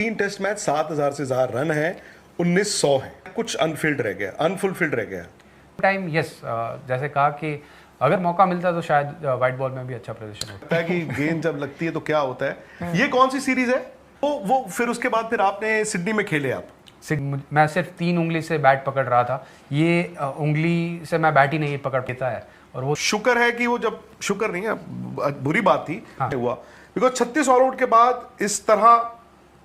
3 test match 7,000 से ज्यादा run है, 1900 है, कुछ अनफिल्ड रह गया, अनफुलफिल्ड रह गया। टाइम यस, जैसे कहा कि अगर मौका मिलता तो शायद वाइट बॉल में भी अच्छा प्रदर्शन होता है कि गेंद जब लगती है तो क्या होता है। ये कौन सी सीरीज है? वो फिर उसके बाद फिर आपने सिडनी में खेले आप? मैं सिर्फ 3 उंगली से बैट पकड़ रहा था, ये उंगली से मैं बैट ही नहीं पकड़ पाता है। और वो शुक्र है कि वो जब शुक्र नहीं है, बुरी बात थी हुआ, बिकॉज 36 ऑल आउट के बाद इस तरह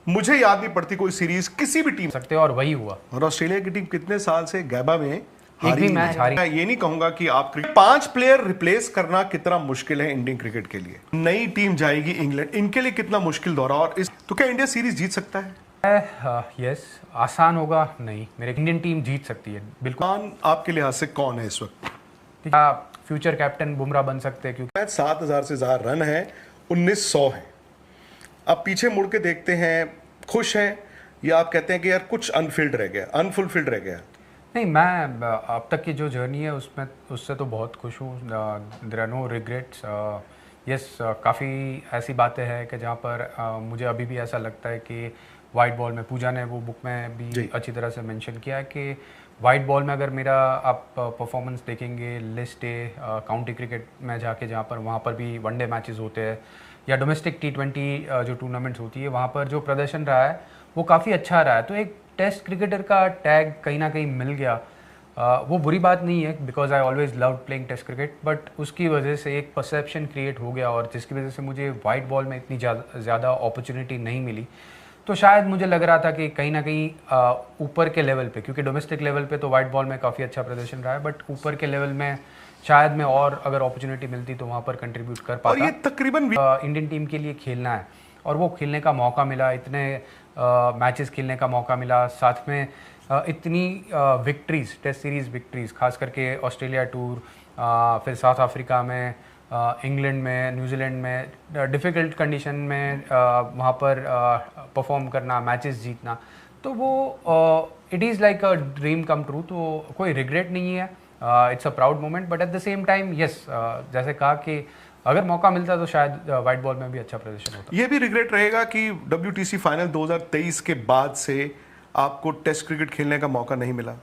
मुझे याद नहीं पड़ती कोई सीरीज किसी भी टीम सकते, और वही हुआ। और ऑस्ट्रेलिया की टीम कितने साल से गैबा में एक भी मैच हारी। मैं ये नहीं कहूंगा कि आप 5 प्लेयर रिप्लेस करना कितना मुश्किल है इंडियन क्रिकेट के लिए। नई टीम जाएगी इंग्लैंड, इनके लिए कितना मुश्किल दौरा। और इस तो क्या इंडिया सीरीज जीत सकता है? यस, आसान होगा नहीं, मेरे इंडियन टीम जीत सकती है बिल्कुल। आपके लिहाज से कौन है इस वक्त? फ्यूचर कैप्टन बुमराह बन सकते हैं, क्योंकि 7,000 से ज्यादा रन है, 1900 है। अब पीछे मुड़ के देखते हैं, खुश हैं या आप कहते हैं कि यार कुछ अनफिल्ड रह गया, अनफुलफिल्ड रह गया? नहीं, मैं अब तक की जो जर्नी है उसमें उससे तो बहुत खुश हूँ। There are no regrets. Yes, काफ़ी ऐसी बातें हैं कि जहाँ पर मुझे अभी भी ऐसा लगता है कि वाइट बॉल में, पूजा ने वो बुक में भी अच्छी तरह से मेंशन किया है कि वाइट बॉल में अगर मेरा आप परफॉर्मेंस देखेंगे, लिस्ट ए काउंटी क्रिकेट में जाके, जहाँ पर वहाँ पर भी वनडे मैचेस होते हैं या डोमेस्टिक T20 जो टूर्नामेंट्स होती है, वहाँ पर जो प्रदर्शन रहा है वो काफ़ी अच्छा रहा है। तो एक टेस्ट क्रिकेटर का टैग कहीं ना कहीं मिल गया, वो बुरी बात नहीं है, because I always love playing test cricket, but उसकी वजह से एक परसेप्शन क्रिएट हो गया और जिसकी वजह से मुझे वाइट बॉल में इतनी ज़्यादा अपॉर्चुनिटी नहीं मिली। तो शायद मुझे लग रहा था कि कहीं ना कहीं ऊपर के लेवल पे, क्योंकि डोमेस्टिक लेवल पे तो वाइट बॉल में काफ़ी अच्छा प्रदर्शन रहा है, बट ऊपर के लेवल में शायद मैं और अगर अपॉर्चुनिटी मिलती तो वहाँ पर कंट्रीब्यूट कर पाता। और ये तकरीबन इंडियन टीम के लिए खेलना है और वो खेलने का मौका मिला, इतने मैचेस खेलने का मौका मिला, साथ में इतनी विक्ट्रीज, टेस्ट सीरीज़ विक्ट्रीज, खास करके ऑस्ट्रेलिया टूर, फिर साउथ अफ्रीका में, इंग्लैंड में, न्यूजीलैंड में, डिफ़िकल्ट कंडीशन में वहाँ पर परफॉर्म करना, मैचेस जीतना, तो वो it is like a dream come true. तो कोई रिग्रेट नहीं है, it's a proud moment, but at the same time yes, जैसे कहा कि अगर मौका मिलता तो शायद वाइट बॉल में भी अच्छा प्रदर्शन होता। ये भी रिग्रेट रहेगा कि WTC फाइनल 2023 के बाद से आपको टेस्ट क्रिकेट खेलने का मौका नहीं मिला?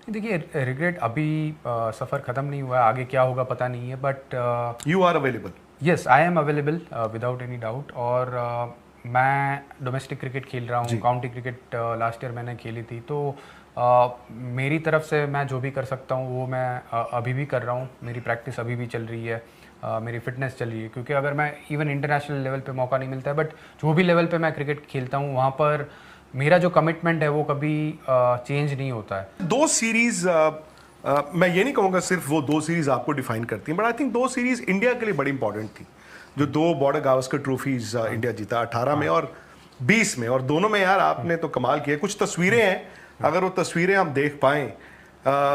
देखिए, रिग्रेट अभी सफ़र ख़त्म नहीं हुआ है, आगे क्या होगा पता नहीं है, but you are available? Yes, I am available without any doubt. और मैं डोमेस्टिक क्रिकेट खेल रहा हूँ, काउंटी क्रिकेट लास्ट ईयर मैंने खेली थी, तो मेरी तरफ से मैं जो भी कर सकता हूँ वो मैं अभी भी कर रहा हूँ। मेरी प्रैक्टिस अभी भी चल रही है, मेरी फिटनेस चल रही है, क्योंकि अगर मैं इवन इंटरनेशनल लेवल पे मौका नहीं मिलता है, बट जो भी लेवल पे मैं क्रिकेट खेलता हूँ वहाँ पर मेरा जो कमिटमेंट है वो कभी चेंज नहीं होता है। 2 सीरीज, मैं ये नहीं कहूँगा सिर्फ वो 2 सीरीज आपको डिफाइन करती हैं, but I think 2 series India के लिए बड़ी इंपॉर्टेंट थी। जो 2 बॉर्डर गावस्कर ट्रॉफीज इंडिया जीता 18 में और 20 में, और दोनों में यार आपने तो कमाल किया। कुछ तस्वीरें हैं, अगर वो तस्वीरें हम देख पाएं,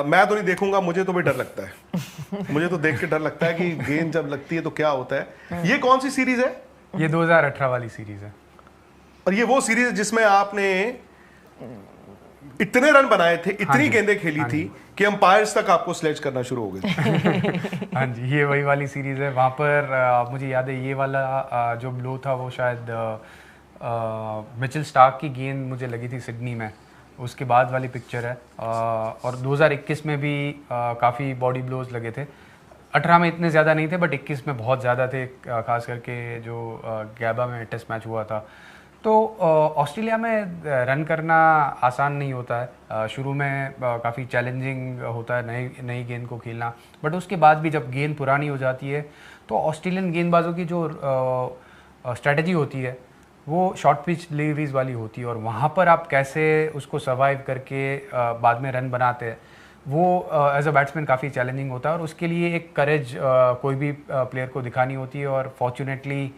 मैं तो नहीं देखूंगा, मुझे तो भी डर लगता है। मुझे तो देख के डर लगता है कि गेंद जब लगती है तो क्या होता है। ये कौन सी सीरीज है? ये 2018 वाली सीरीज है। और ये वो सीरीज है जिसमें आपने इतने रन बनाए थे, इतनी गेंदें खेली थी कि अंपायर्स तक आपको स्लेज करना शुरू हो गए थे। हाँ जी, ये वही वाली सीरीज है। वहाँ पर मुझे याद है ये वाला जो ब्लो था वो शायद मिचेल स्टार्क की गेंद मुझे लगी थी सिडनी में, उसके बाद वाली पिक्चर है। और 2021 में भी काफ़ी बॉडी ब्लोज लगे थे। 18 में इतने ज़्यादा नहीं थे, बट 21 में बहुत ज़्यादा थे, खास करके जो गैबा में टेस्ट मैच हुआ था। तो ऑस्ट्रेलिया में रन करना आसान नहीं होता है, शुरू में काफ़ी चैलेंजिंग होता है नई गेंद को खेलना, बट उसके बाद भी जब गेंद पुरानी हो जाती है तो ऑस्ट्रेलियन गेंदबाजों की जो स्ट्रेटजी होती है वो शॉर्ट पिच डिलीवरीज वाली होती है, और वहाँ पर आप कैसे उसको सर्वाइव करके बाद में रन बनाते हैं, वो एज अ बैट्समैन काफ़ी चैलेंजिंग होता है, और उसके लिए एक करेज कोई भी प्लेयर को दिखानी होती है। और फॉर्चुनेटली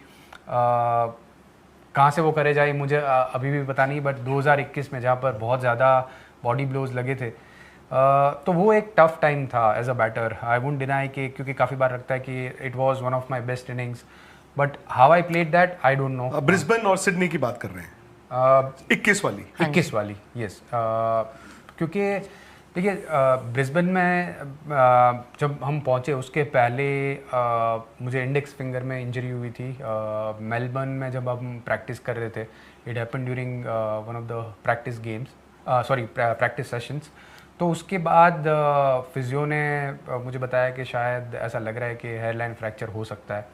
कहाँ से वो करेज आई मुझे अभी भी पता नहीं, बट 2021 में जहाँ पर बहुत ज़्यादा बॉडी ब्लोज लगे थे, तो वो एक टफ टाइम था as a batter, I wouldn't deny कि, क्योंकि काफ़ी बार लगता है कि it was one of my best innings, but how I played that I don't know. Brisbane और सिडनी की बात कर रहे हैं, 21 वाली, यस, क्योंकि देखिए ब्रिस्बेन में जब हम पहुंचे उसके पहले मुझे इंडेक्स फिंगर में इंजरी हुई थी। मेलबर्न में जब हम प्रैक्टिस कर रहे थे it happen during one of the practice games, sorry practice sessions. तो उसके बाद फिजियो ने मुझे बताया कि शायद ऐसा लग रहा है कि हेयरलाइन फ्रैक्चर हो सकता है।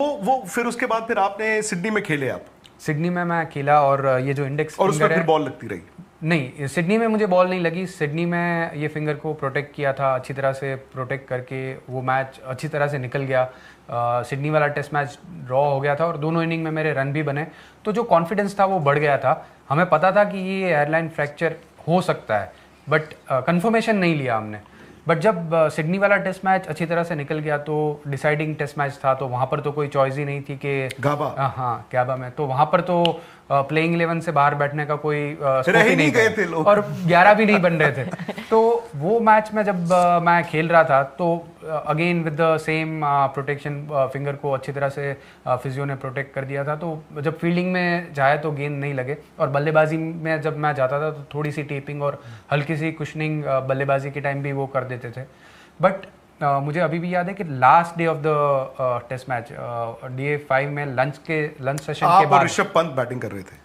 वो फिर उसके बाद फिर आपने सिडनी में खेले आप? सिडनी में मैं खेला और ये जो इंडेक्स और उसमें फिंगर फिर है, बॉल लगती रही? नहीं, सिडनी में मुझे बॉल नहीं लगी। सिडनी में ये फिंगर को प्रोटेक्ट किया था, अच्छी तरह से प्रोटेक्ट करके वो मैच अच्छी तरह से निकल गया। सिडनी वाला टेस्ट मैच ड्रॉ हो गया था और दोनों इनिंग में मेरे रन भी बने, तो जो कॉन्फिडेंस था वो बढ़ गया था। हमें पता था कि ये एयरलाइन फ्रैक्चर हो सकता है, बट कंफर्मेशन नहीं लिया हमने। बट जब सिडनी वाला टेस्ट मैच अच्छी तरह से निकल गया तो डिसाइडिंग टेस्ट मैच था, तो वहाँ पर तो कोई चॉइस ही नहीं थी कि गाबा, हाँ गाबा में, तो वहाँ पर तो प्लेइंग 11 से बाहर बैठने का कोई स्कोप रह ही नहीं गए थे लोग, और 11 भी नहीं बन रहे थे। तो वो मैच में जब मैं खेल रहा था तो again with the same protection, finger को अच्छी तरह से फिजियो ने प्रोटेक्ट कर दिया था। तो जब फील्डिंग में जाए तो गेंद नहीं लगे, और बल्लेबाजी में जब मैं जाता था तो थोड़ी सी टेपिंग और हल्की सी कुशनिंग बल्लेबाजी के टाइम भी वो कर देते थे। बट मुझे अभी भी याद है कि last day of the test match, day 5 में लंच सेशन के आप बाद और ऋषभ पंत बैटिंग कर रहे थे?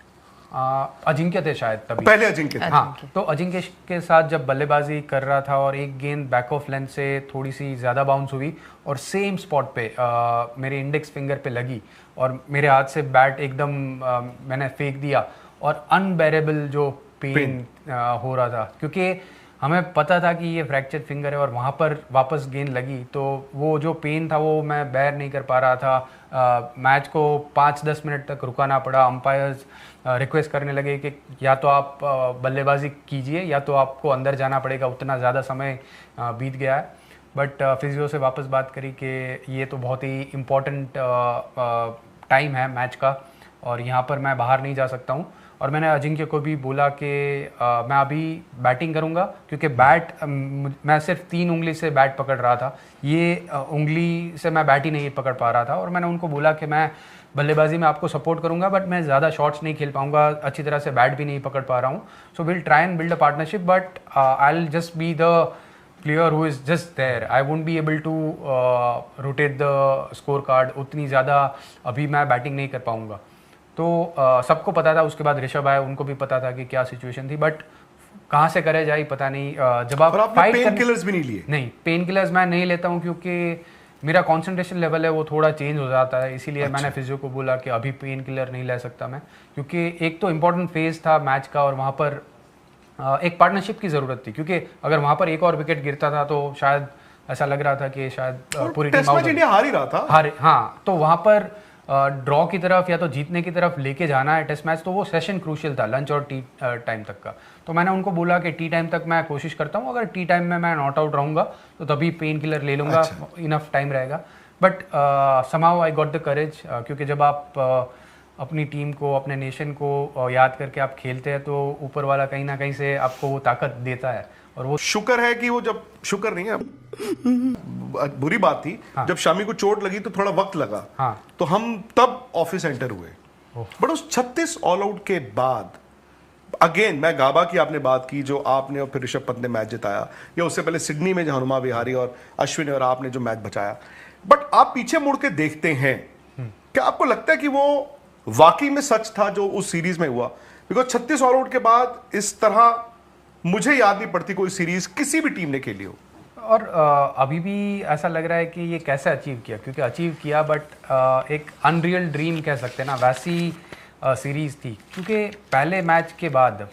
अजिंक्य थे शायद तभी, पहले अजिंक्य थे। हाँ, तो अजिंक्य के साथ जब बल्लेबाजी कर रहा था और एक गेंद बैक ऑफ लेंथ से थोड़ी सी ज़्यादा बाउंस हुई और सेम स्पॉट पे मेरे इंडेक्स फिंगर पे लगी और मेरे हाथ से बैट एकदम मैंने फेंक दिया, और अनबेरेबल जो पेन हो रहा था, क्योंकि हमें पता था कि ये फ्रैक्चर फिंगर है और वहाँ पर वापस गेंद लगी, तो वो जो पेन था वो मैं बेयर नहीं कर पा रहा था। मैच को 5-10 मिनट तक रुकाना पड़ा। अंपायर्स रिक्वेस्ट करने लगे कि या तो आप बल्लेबाजी कीजिए या तो आपको अंदर जाना पड़ेगा, उतना ज़्यादा समय बीत गया है। बट फिजियो से वापस बात करी कि ये तो बहुत ही इम्पोर्टेंट टाइम है मैच का और यहाँ पर मैं बाहर नहीं जा सकता हूँ। और मैंने अजिंक्य को भी बोला कि मैं अभी बैटिंग करूँगा, क्योंकि बैट मैं सिर्फ 3 उंगली से बैट पकड़ रहा था, ये उंगली से मैं बैट ही नहीं पकड़ पा रहा था। और मैंने उनको बोला कि मैं बल्लेबाजी में आपको सपोर्ट करूंगा, बट मैं ज़्यादा शॉट्स नहीं खेल पाऊंगा, अच्छी तरह से बैट भी नहीं पकड़ पा रहा हूँ। So will try and build a partnership, but I will just be the player who is just there. I won't be able to rotate the score card, उतनी ज़्यादा अभी मैं बैटिंग नहीं कर पाऊँगा। तो सबको पता था। उसके बाद ऋषभ आए, उनको भी पता था कि क्या सिचुएशन थी, बट कहाँ से करे जाए पता नहीं। जब आप फाइट पेन किलर्स भी नहीं लिए? नहीं, पेन किलर्स मैं नहीं लेता हूँ क्योंकि मेरा कंसंट्रेशन लेवल है वो थोड़ा चेंज हो जाता है, इसीलिए मैंने फिजियो को बोला कि अभी पेन किलर नहीं ले सकता मैं, क्योंकि एक तो इम्पोर्टेंट फेज था मैच का और वहाँ पर एक पार्टनरशिप की ज़रूरत थी, क्योंकि अगर वहाँ पर एक और विकेट गिरता था तो शायद ऐसा लग रहा था कि शायद पूरी टीम आउट। इंडिया हार ही रहा था। हाँ, तो वहाँ पर ड्रॉ की तरफ या तो जीतने की तरफ लेके जाना है टेस्ट मैच, तो वो सेशन क्रूशियल था, लंच और टी टाइम तक का। तो मैंने उनको बोला कि टी टाइम तक मैं कोशिश करता हूँ, अगर टी टाइम में मैं नॉट आउट रहूँगा तो तभी पेन किलर ले लूँगा। अच्छा। इनफ टाइम रहेगा। But somehow I got the courage, क्योंकि जब आप अपनी टीम को, अपने नेशन को याद करके आप खेलते हैं तो ऊपर वाला कहीं ना कहीं से आपको वो ताकत देता है। और वो शुक्र है कि वो, जब शुक्र नहीं है, बुरी बात थी। हाँ। जब शामी को चोट लगी तो थोड़ा वक्त लगा। हाँ। तो हम तब ऑफिस एंटर हुए। बट उस 36 ऑल आउट के बाद अगेन, मैं गाबा की आपने बात की जो आपने और फिर ऋषभ पंत ने मैच जिताया, या उससे पहले सिडनी में जहां हनुमा विहारी और अश्विन और आपने जो मैच बचाया, बट आप पीछे मुड़ के देखते हैं, क्या आपको लगता है कि वो वाकई में सच था जो उस सीरीज में हुआ? बिकॉज 36 ऑल आउट के बाद इस तरह मुझे याद नहीं पड़ती कोई सीरीज किसी भी टीम ने खेली हो। और अभी भी ऐसा लग रहा है कि ये कैसे अचीव किया, क्योंकि अचीव किया बट एक अनरियल ड्रीम कह सकते हैं ना, वैसी सीरीज़ थी। क्योंकि पहले मैच के बाद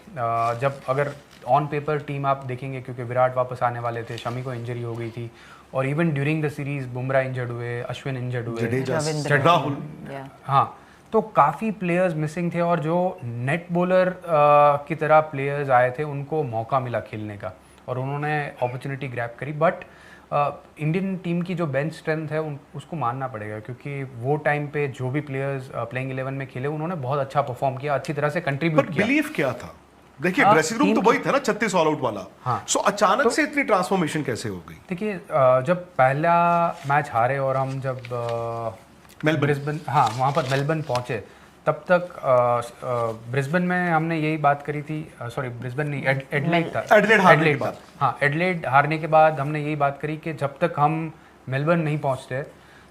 जब अगर ऑन पेपर टीम आप देखेंगे, क्योंकि विराट वापस आने वाले थे, शमी को इंजरी हो गई थी, और even during the series Bumrah injured हुए, अश्विन इंजर्ड हुए, हाँ, तो काफ़ी प्लेयर्स मिसिंग थे। और जो नेट बॉलर की तरह प्लेयर्स आए थे उनको मौका मिला खेलने का और उन्होंने अपॉर्चुनिटी ग्रैब करी। बट इंडियन टीम की जो बेंच स्ट्रेंथ है उसको मानना पड़ेगा, क्योंकि वो टाइम पे जो भी प्लेयर्स प्लेइंग 11 में खेले उन्होंने बहुत अच्छा परफॉर्म किया, अच्छी तरह से कंट्रीब्यूट किया। बिलीव क्या था? देखिए ड्रेसिंग रूम तो वही था ना, 36 ऑल आउट वाला। हाँ। सो अचानक से इतनी ट्रांसफॉर्मेशन कैसे हो गई? देखिए, जब पहला मैच हारे और हम जब ब्रिस्बेन, हाँ, वहाँ पर मेलबर्न पहुँचे, तब तक ब्रिस्बेन में हमने यही बात करी थी, सॉरी ब्रिस्बेन नहीं, एडलेड था, एडलेड था, हाँ, एडलेड हारने के बाद हमने यही बात करी कि जब तक हम मेलबर्न नहीं पहुँचते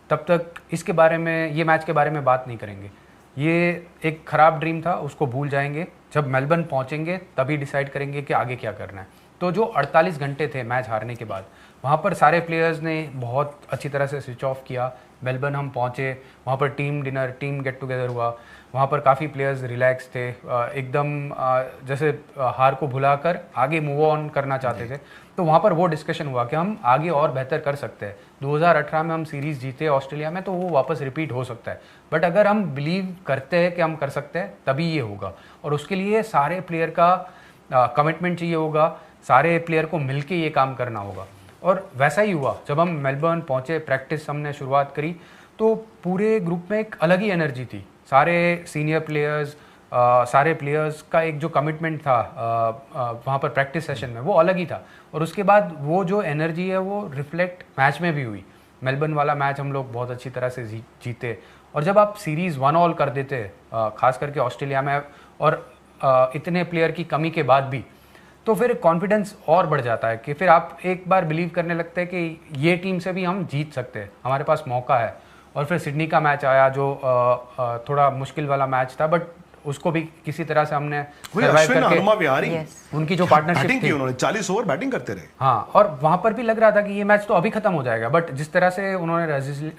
तब तक इसके बारे में, ये मैच के बारे में बात नहीं करेंगे। ये एक ख़राब ड्रीम था, उसको भूल जाएंगे, जब मेलबर्न पहुंचेंगे तभी डिसाइड करेंगे कि आगे क्या करना है। तो जो 48 घंटे थे मैच हारने के बाद, वहाँ पर सारे प्लेयर्स ने बहुत अच्छी तरह से स्विच ऑफ किया। मेलबर्न हम पहुँचे, वहाँ पर team dinner, team get together हुआ, वहाँ पर काफ़ी प्लेयर्स रिलैक्स थे, एकदम जैसे हार को भुलाकर आगे मूव ऑन करना चाहते थे। तो वहाँ पर वो डिस्कशन हुआ कि हम आगे और बेहतर कर सकते हैं। 2018 में हम सीरीज़ जीते ऑस्ट्रेलिया में, तो वो वापस रिपीट हो सकता है, बट अगर हम बिलीव करते हैं कि हम कर सकते हैं तभी ये होगा, और उसके लिए सारे प्लेयर का कमिटमेंट चाहिए होगा, सारे प्लेयर को मिलके ये काम करना होगा। और वैसा ही हुआ, जब हम मेलबर्न पहुँचे, प्रैक्टिस हमने शुरुआत करी, तो पूरे ग्रुप में एक अलग ही एनर्जी थी। सारे सीनियर प्लेयर्स, सारे प्लेयर्स का एक जो कमिटमेंट था वहाँ पर प्रैक्टिस सेशन में, वो अलग ही था। और उसके बाद वो जो एनर्जी है वो रिफ्लेक्ट मैच में भी हुई। मेलबर्न वाला मैच हम लोग बहुत अच्छी तरह से जीते, और जब आप सीरीज़ 1-1 कर देते, खास करके ऑस्ट्रेलिया में, और इतने प्लेयर की कमी के बाद भी, तो फिर कॉन्फिडेंस और बढ़ जाता है कि फिर आप एक बार बिलीव करने लगते हैं कि ये टीम से भी हम जीत सकते हैं, हमारे पास मौका है। और फिर सिडनी का मैच आया जो थोड़ा मुश्किल वाला मैच था, बट उसको भी किसी तरह से हमने सर्वाइव करके, उनकी जो पार्टनरशिप थी, उन्होंने 40 ओवर बैटिंग करते रहे। हाँ, और वहाँ पर भी लग रहा था कि ये मैच तो अभी खत्म हो जाएगा, बट जिस तरह से उन्होंने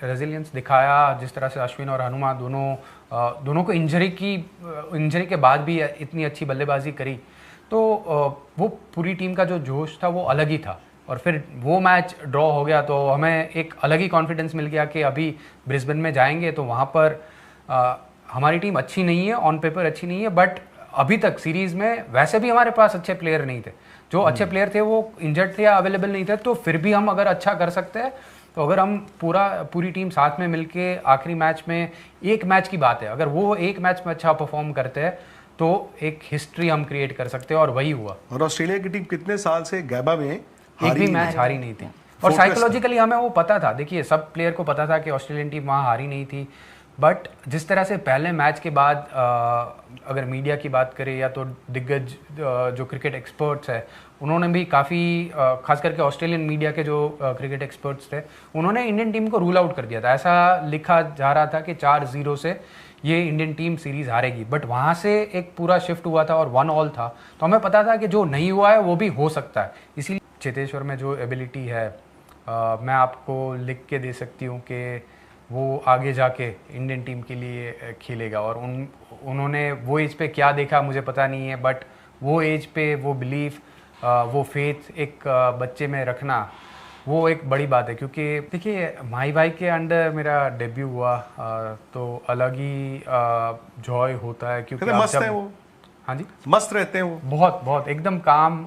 रेजिलियंस दिखाया, जिस तरह से अश्विन और हनुमा दोनों को इंजरी के बाद भी इतनी अच्छी बल्लेबाजी करी, तो वो पूरी टीम का जो जोश था वो अलग ही था। और फिर वो मैच ड्रॉ हो गया, तो हमें एक अलग ही कॉन्फिडेंस मिल गया कि अभी ब्रिस्बेन में जाएंगे तो वहाँ पर हमारी टीम अच्छी नहीं है, ऑन पेपर अच्छी नहीं है, बट अभी तक सीरीज़ में वैसे भी हमारे पास अच्छे प्लेयर नहीं थे। जो अच्छे प्लेयर थे वो इंजर्ड थे या अवेलेबल नहीं थे, तो फिर भी हम अगर अच्छा कर सकते हैं, तो अगर हम पूरी टीम साथ में मिलके आखिरी मैच में, एक मैच की बात है, अगर वो एक मैच में अच्छा परफॉर्म करते हैं तो एक हिस्ट्री हम क्रिएट कर सकते हैं, और वही हुआ। और ऑस्ट्रेलिया की टीम कितने साल से गैबा में एक भी मैच हारी नहीं थी, और साइकोलॉजिकली हमें वो पता था। देखिए, सब प्लेयर को पता था कि ऑस्ट्रेलियन टीम वहाँ हारी नहीं थी, बट जिस तरह से पहले मैच के बाद अगर मीडिया की बात करें या तो दिग्गज जो क्रिकेट एक्सपर्ट्स है, उन्होंने भी काफ़ी, खास करके ऑस्ट्रेलियन मीडिया के जो क्रिकेट एक्सपर्ट्स थे, उन्होंने इंडियन टीम को रूल आउट कर दिया था। ऐसा लिखा जा रहा था कि 4-0 से ये इंडियन टीम सीरीज़ हारेगी, बट वहाँ से एक पूरा शिफ्ट हुआ था और 1-1 था, तो हमें पता था कि जो नहीं हुआ है वो भी हो सकता है। इसीलिए चेतेश्वर में जो एबिलिटी है, मैं आपको लिख के दे सकती हूँ कि वो आगे जाके इंडियन टीम के लिए खेलेगा। और उन्होंने वो एज पे क्या देखा मुझे पता नहीं है, बट वो एज पे वो बिलीफ, वो फेथ एक बच्चे में रखना, वो एक बड़ी बात है। क्योंकि देखिए, माही भाई के अंडर मेरा डेब्यू हुआ, तो अलग ही जॉय होता है, क्योंकि मस्त है वो। हाँ जी, मस्त रहते हैं वो, बहुत बहुत एकदम काम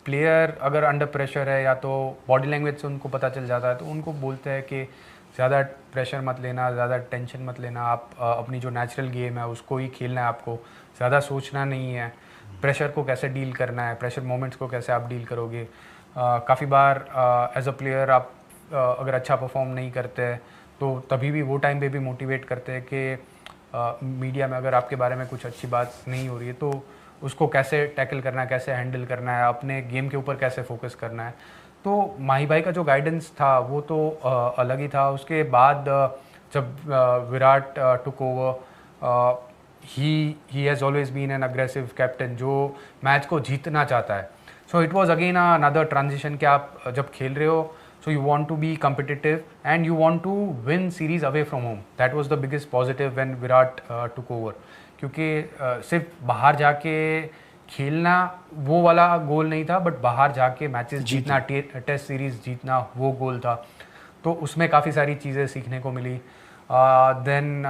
प्लेयर। अगर अंडर प्रेशर है, या तो बॉडी लैंग्वेज से उनको पता चल जाता है, तो उनको बोलते हैं कि ज़्यादा प्रेशर मत लेना, ज़्यादा टेंशन मत लेना, आप अपनी जो नेचुरल गेम है उसको ही खेलना है, आपको ज़्यादा सोचना नहीं है, प्रेशर को कैसे डील करना है, प्रेशर मोमेंट्स को कैसे आप डील करोगे। काफ़ी बार एज अ प्लेयर आप अगर अच्छा परफॉर्म नहीं करते तो तभी भी वो टाइम पे भी मोटिवेट करते हैं कि मीडिया में अगर आपके बारे में कुछ अच्छी बात नहीं हो रही है तो उसको कैसे टैकल करना है, कैसे हैंडल करना है, अपने गेम के ऊपर कैसे फोकस करना है। तो माही भाई का जो गाइडेंस था वो तो अलग ही था। उसके बाद जब Virat took over, he has always been an aggressive captain जो मैच को जीतना चाहता है। So it was again another transition कि आप जब खेल रहे हो, so you want to be competitive and you want to win series away from home. That was the biggest positive when Virat took over, क्योंकि सिर्फ बाहर जाके खेलना वो वाला गोल नहीं था, बट बाहर जाके मैचेस जीतना, टेस्ट सीरीज जीतना, वो गोल था। तो उसमें काफ़ी सारी चीज़ें सीखने को मिली। देन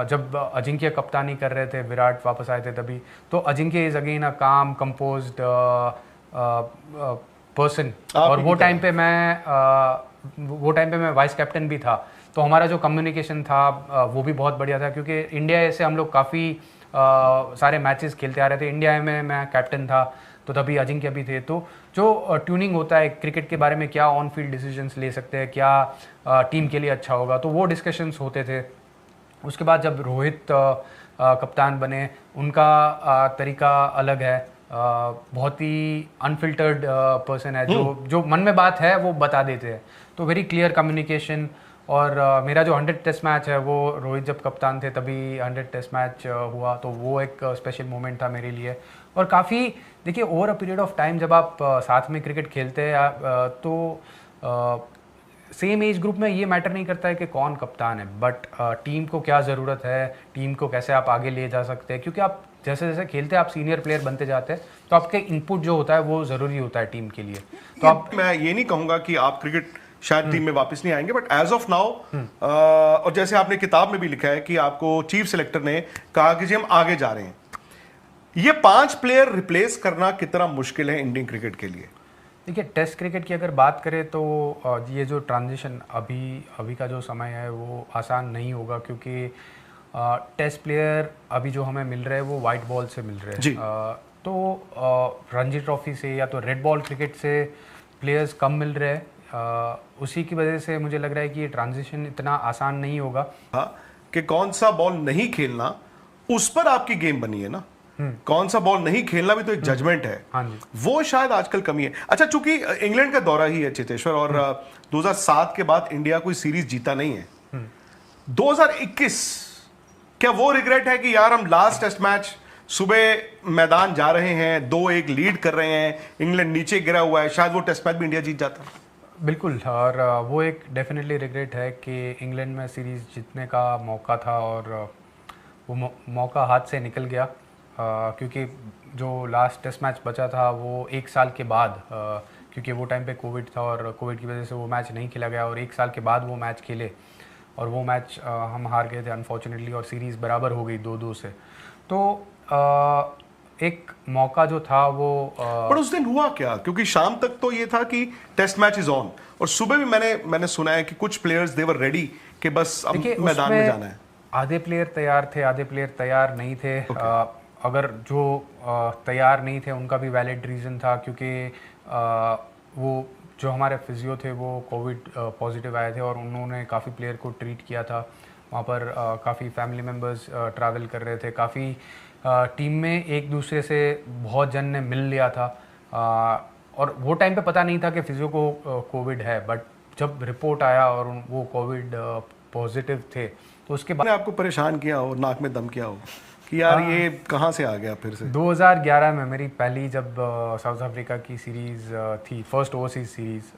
जब अजिंक्य कप्तानी कर रहे थे, विराट वापस आए थे तभी, तो अजिंक्य इज़ अगेन अ काम कंपोज्ड पर्सन, और वो टाइम पे मैं वाइस कैप्टन भी था, तो हमारा जो कम्युनिकेशन था वो भी बहुत बढ़िया था। क्योंकि इंडिया से हम लोग काफ़ी सारे मैचेस खेलते आ रहे थे, इंडिया में मैं कैप्टन था, तो तभी अजिंक्य भी थे। तो जो ट्यूनिंग होता है क्रिकेट के बारे में, क्या ऑन फील्ड डिसीजंस ले सकते हैं, क्या टीम के लिए अच्छा होगा, तो वो डिस्कशंस होते थे। उसके बाद जब रोहित कप्तान बने, उनका तरीका अलग है, बहुत ही अनफिल्टर्ड पर्सन है, जो मन में बात है वो बता देते हैं। तो वेरी क्लियर कम्युनिकेशन, और मेरा जो 100 टेस्ट मैच है वो रोहित जब कप्तान थे तभी 100 टेस्ट मैच हुआ, तो वो एक स्पेशल मोमेंट था मेरे लिए। और काफ़ी देखिए over a period of time जब आप साथ में क्रिकेट खेलते हैं तो सेम एज ग्रुप में ये मैटर नहीं करता है कि कौन कप्तान है, बट टीम को क्या ज़रूरत है, टीम को कैसे आप आगे ले जा सकते हैं, क्योंकि आप जैसे जैसे खेलते हैं आप सीनियर प्लेयर बनते जाते हैं, तो आपके इनपुट जो होता है वो ज़रूरी होता है टीम के लिए। तो आप मैं ये नहीं कहूंगा कि आप क्रिकेट शायद टीम में वापस नहीं आएंगे, बट एज ऑफ नाउ और जैसे आपने किताब में भी लिखा है कि आपको चीफ सेलेक्टर ने कहा कि जी हम आगे जा रहे हैं, ये 5 प्लेयर रिप्लेस करना कितना मुश्किल है इंडियन क्रिकेट के लिए? देखिए टेस्ट क्रिकेट की अगर बात करें तो ये जो ट्रांजिशन अभी का जो समय है वो आसान नहीं होगा, क्योंकि टेस्ट प्लेयर अभी जो हमें मिल रहे हैं वो वाइट बॉल से मिल रहे जी। हैं। तो रणजी ट्रॉफी से या तो रेड बॉल क्रिकेट से प्लेयर्स कम मिल रहे हैं, उसी की वजह से मुझे लग रहा है कि ये ट्रांजिशन इतना आसान नहीं होगा। हाँ, कि कौन सा बॉल नहीं खेलना उस पर आपकी गेम बनी है ना, कौन सा बॉल नहीं खेलना भी तो एक जजमेंट है। हाँ जी। वो शायद आजकल कमी है। अच्छा, चूंकि इंग्लैंड का दौरा ही है चेतेश्वर, और 2007 के बाद इंडिया कोई सीरीज जीता नहीं है। 2021 क्या वो रिग्रेट है कि यार हम लास्ट टेस्ट मैच सुबह मैदान जा रहे हैं, 2-1 लीड कर रहे हैं, इंग्लैंड नीचे गिरा हुआ है, शायद वो टेस्ट मैच भी इंडिया जीत जाता? बिल्कुल, और वो एक डेफिनेटली रिग्रेट है कि इंग्लैंड में सीरीज़ जीतने का मौका था और वो मौका हाथ से निकल गया, क्योंकि जो लास्ट टेस्ट मैच बचा था वो 1 साल के बाद, क्योंकि वो टाइम पे कोविड था और कोविड की वजह से वो मैच नहीं खेला गया, और 1 साल के बाद वो मैच खेले और वो मैच हम हार गए थे अनफॉर्चुनेटली, और सीरीज़ बराबर हो गई 2-2 से। तो एक मौका जो था वो पर उस दिन हुआ क्या? क्योंकि शाम तक तो ये था कि टेस्ट मैच इज ऑन, और सुबह भी मैंने सुना है कि कुछ प्लेयर्स दे वर रेडी कि बस अब मैदान में जाना है। आधे प्लेयर तैयार थे, आधे प्लेयर तैयार नहीं थे। अगर जो तैयार नहीं थे उनका भी वैलिड रीज़न था, क्योंकि वो जो हमारे फिजियो थे वो कोविड पॉजिटिव आए थे और उन्होंने काफ़ी प्लेयर को ट्रीट किया था। वहाँ पर काफ़ी फैमिली मेम्बर्स ट्रैवल कर रहे थे, काफ़ी टीम में एक दूसरे से बहुत जन ने मिल लिया था, और वो टाइम पे पता नहीं था कि फिजियो को कोविड है, बट जब रिपोर्ट आया और वो कोविड पॉजिटिव थे तो उसके बाद आपको परेशान किया हो, नाक में दम किया हो कि यार ये कहाँ से आ गया फिर से? 2011 में मेरी पहली जब साउथ अफ्रीका की सीरीज़ थी, फर्स्ट ओवरसीज सीरीज़,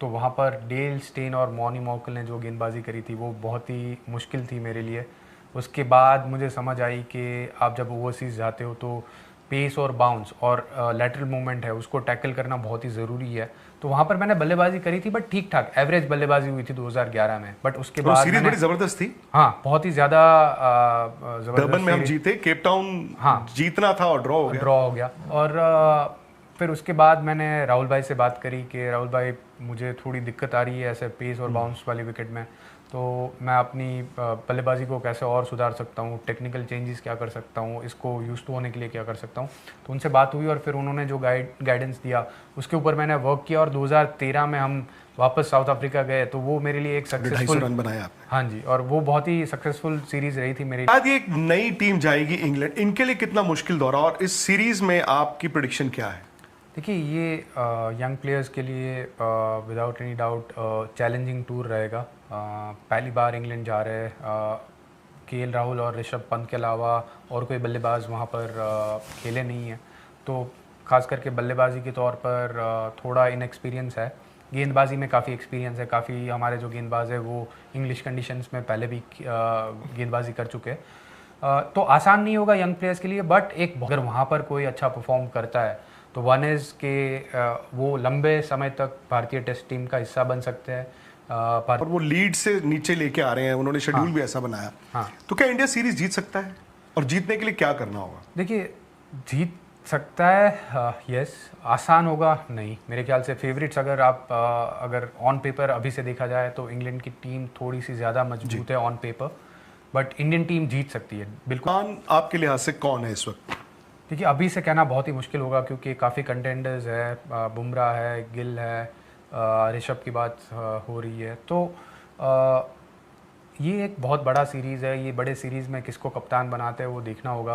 तो वहाँ पर डेल स्टेन और मॉनी मॉकल ने जो गेंदबाजी करी थी वो बहुत ही मुश्किल थी मेरे लिए। उसके बाद मुझे समझ आई कि आप जब ओवरसीज़ जाते हो तो पेस और बाउंस और लैटरल मूवमेंट है उसको टैकल करना बहुत ही ज़रूरी है। तो वहाँ पर मैंने बल्लेबाजी करी थी, बट ठीक ठाक एवरेज बल्लेबाजी हुई थी 2011 में, बट उसके बाद सीरीज बड़ी जबरदस्त थी। हाँ, बहुत ही ज़्यादा जबरदस्त। डरबन में हम जीते, केप टाउन जीतना था और ड्रॉ हो गया। और फिर उसके बाद मैंने राहुल भाई से बात करी कि राहुल भाई मुझे थोड़ी दिक्कत आ रही है ऐसे पेस और बाउंस वाली विकेट में, तो मैं अपनी बल्लेबाजी को कैसे और सुधार सकता हूँ, टेक्निकल चेंजेस क्या कर सकता हूँ, इसको यूज़ टू होने के लिए क्या कर सकता हूँ। तो उनसे बात हुई और फिर उन्होंने जो गाइडेंस दिया उसके ऊपर मैंने वर्क किया, और 2013 में हम वापस साउथ अफ्रीका गए, तो वो मेरे लिए एक सक्सेसफुल रन बनाया आपने। हाँ जी, और वो बहुत ही सक्सेसफुल सीरीज़ रही थी मेरी। आज ये एक नई टीम जाएगी इंग्लैंड, इनके लिए कितना मुश्किल दौरा, और इस सीरीज में आपकी प्रेडिक्शन क्या है? देखिए ये यंग प्लेयर्स के लिए without any doubt challenging tour रहेगा। पहली बार इंग्लैंड जा रहे हैं, केएल राहुल और ऋषभ पंत के अलावा और कोई बल्लेबाज वहाँ पर खेले नहीं हैं, तो ख़ास करके बल्लेबाजी के तौर पर थोड़ा इनएक्सपीरियंस है। गेंदबाजी में काफ़ी एक्सपीरियंस है, काफ़ी हमारे जो गेंदबाज है वो इंग्लिश कंडीशंस में पहले भी गेंदबाजी कर चुके हैं। तो आसान नहीं होगा यंग प्लेयर्स के लिए, बट एक अगर वहाँ पर कोई अच्छा परफॉर्म करता है तो वन इज़ के वो लंबे समय तक भारतीय टेस्ट टीम का हिस्सा बन सकते हैं। और वो लीड से नीचे लेके आ रहे हैं, उन्होंने शेड्यूल भी ऐसा बनाया। हाँ। तो क्या इंडिया सीरीज जीत सकता है, और जीतने के लिए क्या करना होगा? देखिए जीत सकता है, यस। आसान होगा नहीं, मेरे ख्याल से फेवरेट्स अगर ऑन पेपर अभी से देखा जाए तो इंग्लैंड की टीम थोड़ी सी ज़्यादा मजबूत है on paper, but Indian team जीत सकती है बिल्कुल। आपके लिहाज से कौन है इस वक्त? देखिए अभी से कहना बहुत ही मुश्किल होगा, क्योंकि काफ़ी कंटेंडर्स है, बुमराह है, गिल है, ऋषभ की बात हो रही है, तो ये एक बहुत बड़ा सीरीज़ है। ये बड़े सीरीज़ में किसको कप्तान बनाते हैं वो देखना होगा।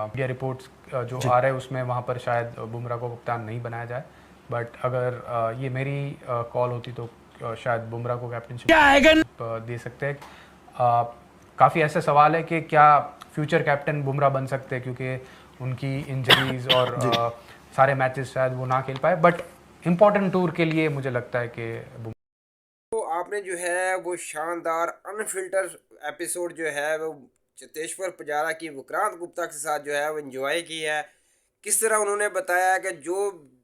मीडिया रिपोर्ट्स जो आ रहे हैं उसमें वहाँ पर शायद बुमराह को कप्तान नहीं बनाया जाए, बट अगर ये मेरी कॉल होती तो शायद बुमराह को कैप्टनशिप दे सकते हैं? काफ़ी ऐसे सवाल है कि क्या फ्यूचर कैप्टन बुमराह बन सकते हैं, क्योंकि उनकी इंजरीज और सारे मैचेस शायद वो ना खेल पाए, बट इम्पोर्टेंट टूर के लिए मुझे लगता है कि तो आपने जो है वो शानदार अनफिल्टर एपिसोड जो है वो चेतेश्वर पुजारा की विक्रांत गुप्ता के साथ जो है वो एंजॉय की है। किस तरह उन्होंने बताया कि जो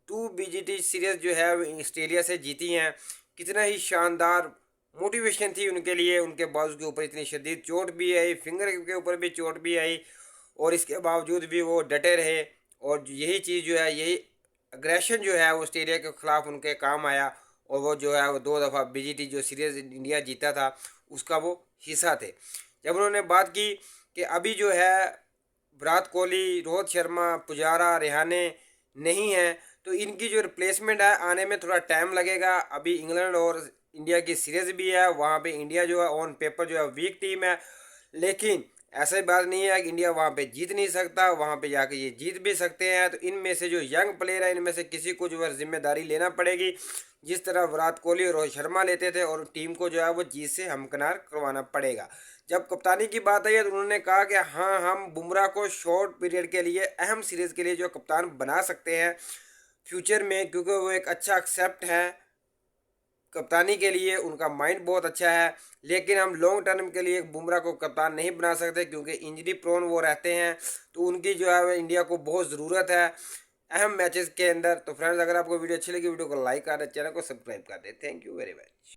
2 BGT सीरीज जो है वो ऑस्ट्रेलिया से जीती हैं, कितना ही शानदार मोटिवेशन थी उनके लिए। उनके बाजू के ऊपर इतनी शदीद चोट भी आई, फिंगर के ऊपर भी चोट भी आई, और इसके बावजूद भी वो डटे रहे। और यही चीज़ जो है, यही अग्रेशन जो है वो ऑस्ट्रेलिया के खिलाफ उनके काम आया, और वो जो है वो 2 दफ़ा BGT जो सीरीज़ इंडिया जीता था उसका वो हिस्सा थे। जब उन्होंने बात की कि अभी जो है विराट कोहली, रोहित शर्मा, पुजारा, रेहाने नहीं है, तो इनकी जो रिप्लेसमेंट है आने में थोड़ा टाइम लगेगा। अभी इंग्लैंड और इंडिया की सीरीज़ भी है, वहाँ पे इंडिया जो है ऑन पेपर जो है वीक टीम है, लेकिन ऐसा बात नहीं है कि इंडिया वहाँ पे जीत नहीं सकता, वहाँ पे जाके ये जीत भी सकते हैं। तो इनमें से जो यंग प्लेयर है, इनमें से किसी को जो है जिम्मेदारी लेना पड़ेगी, जिस तरह विराट कोहली और रोहित शर्मा लेते थे, और टीम को जो है वो जीत से हमकिनार करवाना पड़ेगा। जब कप्तानी की बात आई है तो उन्होंने कहा कि हाँ, हम बुमराह को शॉर्ट पीरियड के लिए, अहम सीरीज़ के लिए जो कप्तान बना सकते हैं फ्यूचर में, क्योंकि वो एक अच्छा एक्सेप्ट है कप्तानी के लिए, उनका माइंड बहुत अच्छा है। लेकिन हम लॉन्ग टर्म के लिए बुमराह को कप्तान नहीं बना सकते, क्योंकि इंजरी प्रोन वो रहते हैं, तो उनकी जो है इंडिया को बहुत ज़रूरत है अहम मैचेस के अंदर। तो फ्रेंड्स, अगर आपको वीडियो अच्छी लगी, वीडियो को लाइक कर दें, चैनल को सब्सक्राइब कर दें। Thank you very much.